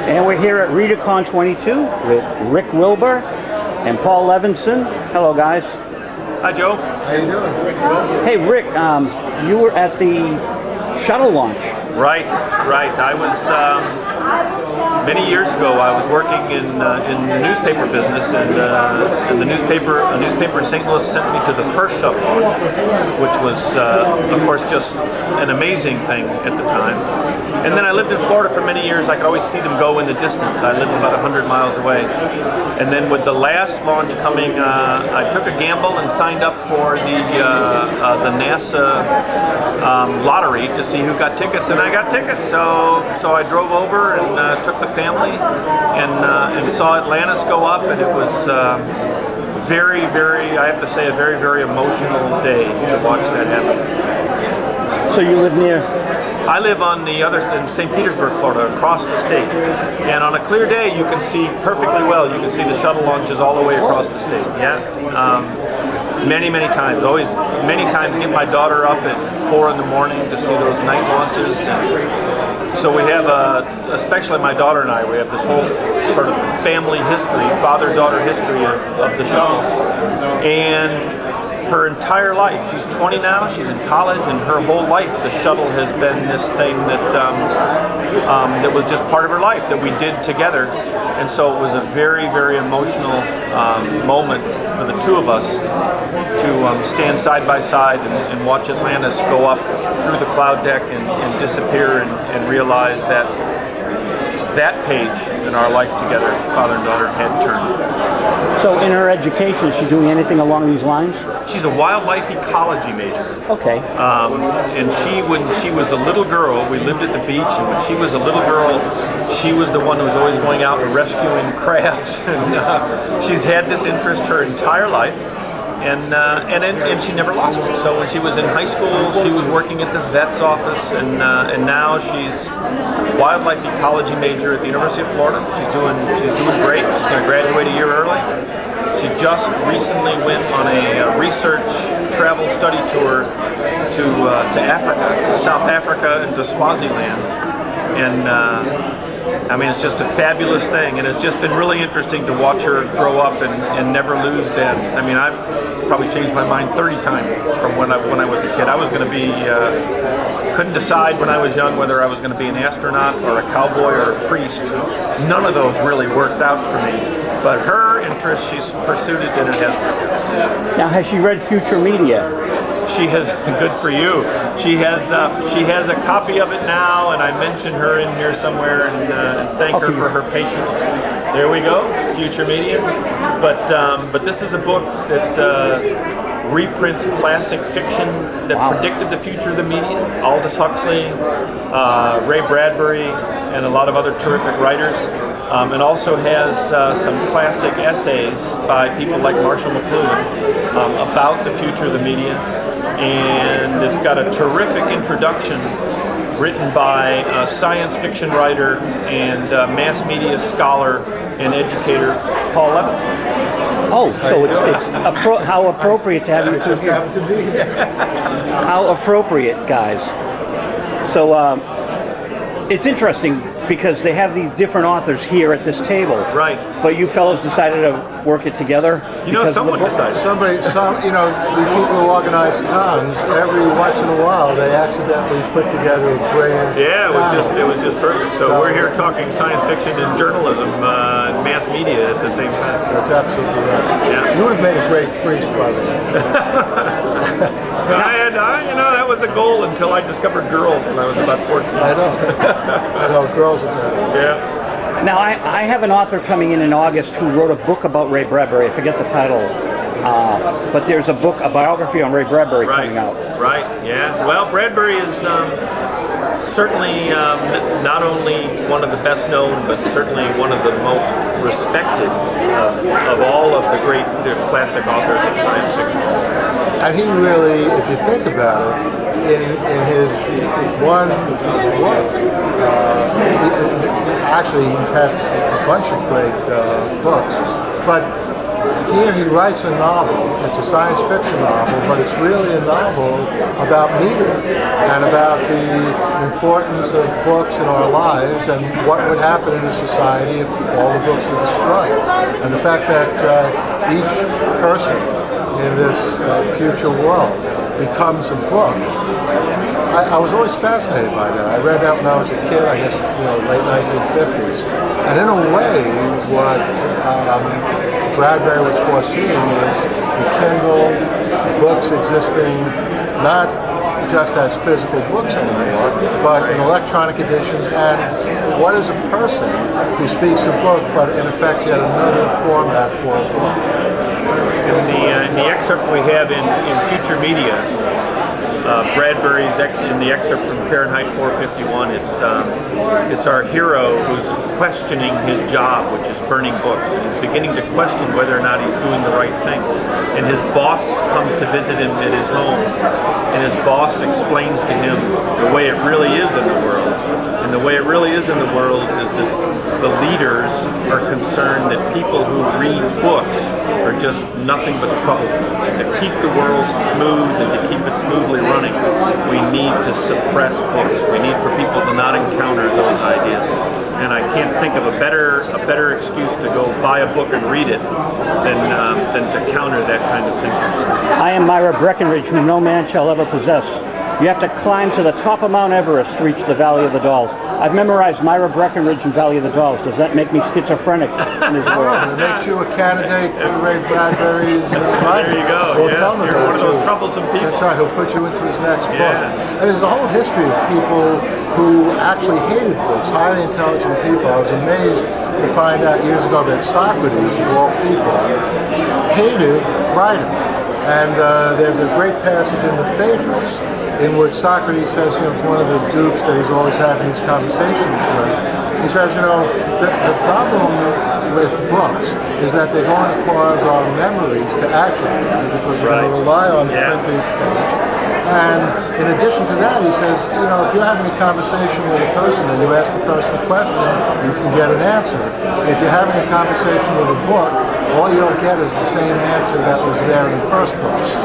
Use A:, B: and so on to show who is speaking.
A: And we're here at Readercon 22 with Rick Wilber and Paul Levinson. Hello, guys.
B: Hi, Joe.
C: How you doing?
A: Hey, Rick, you were at the shuttle launch.
B: Right. I was many years ago. I was working in the newspaper business, and a newspaper in St. Louis sent me to the first shuttle launch, which was, of course, just an amazing thing at the time. And then I lived in Florida for many years. I could always see them go in the distance. I lived about 100 miles away. And then with the last launch coming, I took a gamble and signed up for the NASA lottery to see who got tickets, and I got tickets. So I drove over and took the family and saw Atlantis go up, and it was very, I have to say, a very, very emotional day to watch that happen.
A: So you live near?
B: I live on the other in St. Petersburg, Florida, across the state. And on a clear day, you can see perfectly well. You can see the shuttle launches all the way across the state. Yeah, many times. Always many times get my daughter up at 4 in the morning to see those night launches. So we have, especially my daughter and I, we have this whole sort of family history, father-daughter history of the shuttle. And her entire life, she's 20 now, she's in college, and her whole life the shuttle has been this thing that was just part of her life that we did together. And so it was a very, very emotional moment for the two of us to stand side by side and watch Atlantis go up through the cloud deck and disappear and realize that page in our life together, father and daughter, had turned.
A: So in her education, is she doing anything along these lines?
B: She's a wildlife ecology major.
A: Okay.
B: And when she was a little girl, we lived at the beach, and when she was a little girl, she was the one who was always going out and rescuing crabs. And she's had this interest her entire life. And she never lost it. So when she was in high school, she was working at the vet's office, and now she's wildlife ecology major at the University of Florida. She's doing great. She's going to graduate a year early. She just recently went on a research travel study tour to Africa, to South Africa, and to Swaziland, and. I mean, it's just a fabulous thing, and it's just been really interesting to watch her grow up and never lose that. I mean, I've probably changed my mind 30 times from when I was a kid. I was going to be, couldn't decide when I was young whether I was going to be an astronaut or a cowboy or a priest. None of those really worked out for me. But her interest, she's pursued it, and it has worked out.
A: Now, has she read Future Media?
B: She has. Good for you. She has a copy of it now, and I mentioned her in here somewhere and thank her for her patience. There we go, Future Media. But this is a book that reprints classic fiction that predicted the future of the media. Aldous Huxley, Ray Bradbury, and a lot of other terrific writers. And also has some classic essays by people like Marshall McLuhan about the future of the media. And it's got a terrific introduction written by a science fiction writer and mass media scholar and educator, Paul Levinson.
A: Oh, so it's how appropriate to have you two here.
C: Happen to be here.
A: How appropriate, guys. So it's interesting because they have these different authors here at this table.
B: Right.
A: But you fellows decided to work it together?
B: You know, someone decided.
C: The people who organize cons, every once in a while, they accidentally put together a grand.
B: Yeah, it was just perfect. So we're here talking science fiction and journalism, and mass media at the same time.
C: That's absolutely right.
B: Yeah.
C: You would have made a great priest, by the way.
B: That was a goal until I discovered girls when I was about 14.
C: I know, girls are better.
B: Yeah.
A: Now, I have an author coming in August who wrote a book about Ray Bradbury. I forget the title. But there's a biography on Ray Bradbury coming out.
B: Right, yeah. Well, Bradbury is certainly not only one of the best known, but certainly one of the most respected of all of the great classic authors of science fiction.
C: And he really, if you think about it, in his one work, actually he's had a bunch of great books, but here he writes a novel. It's a science fiction novel, but it's really a novel about media and about the importance of books in our lives and what would happen in a society if all the books were destroyed. And the fact that each person in this future world becomes a book. I was always fascinated by that. I read that when I was a kid, I guess, late 1950s. And in a way, what Bradbury was foreseeing is the Kindle, books existing not just as physical books anymore, but in electronic editions, and what is a person who speaks a book, but in effect yet another format for a book.
B: In the excerpt we have in Future Media, Bradbury's in the excerpt from Fahrenheit 451, it's our hero who's questioning his job, which is burning books, and he's beginning to question whether or not he's doing the right thing. And his boss comes to visit him at his home, and his boss explains to him the way it really is in the world. And the way it really is in the world is that the leaders are concerned that people who read books are just nothing but troublesome. To keep the world smooth and to keep it smoothly running, we need to suppress books. We need for people to not encounter those ideas. And I can't think of a better excuse to go buy a book and read it than to counter that kind of thinking.
A: I am Myra Breckenridge, whom no man shall ever possess. You have to climb to the top of Mount Everest to reach the Valley of the Dolls. I've memorized Myra Breckenridge and Valley of the Dolls. Does that make me schizophrenic in his world?
C: It makes you a candidate for Ray Bradbury's
B: There you go.
C: Well,
B: yes, you're one of those troublesome people.
C: That's right, he'll put you into his next book.
B: Yeah.
C: And there's a whole history of people who actually hated books, highly intelligent people. I was amazed to find out years ago that Socrates, of all people, hated writing. And there's a great passage in the Phaedrus in which Socrates says, to one of the dupes that he's always having these conversations with, he says, the problem with books is that they're going to cause our memories to atrophy because we're going to rely on the printed page. And in addition to that, he says, if you're having a conversation with a person and you ask the person a question, you can get an answer. If you're having a conversation with a book, all you'll get is the same answer that was there in the first place.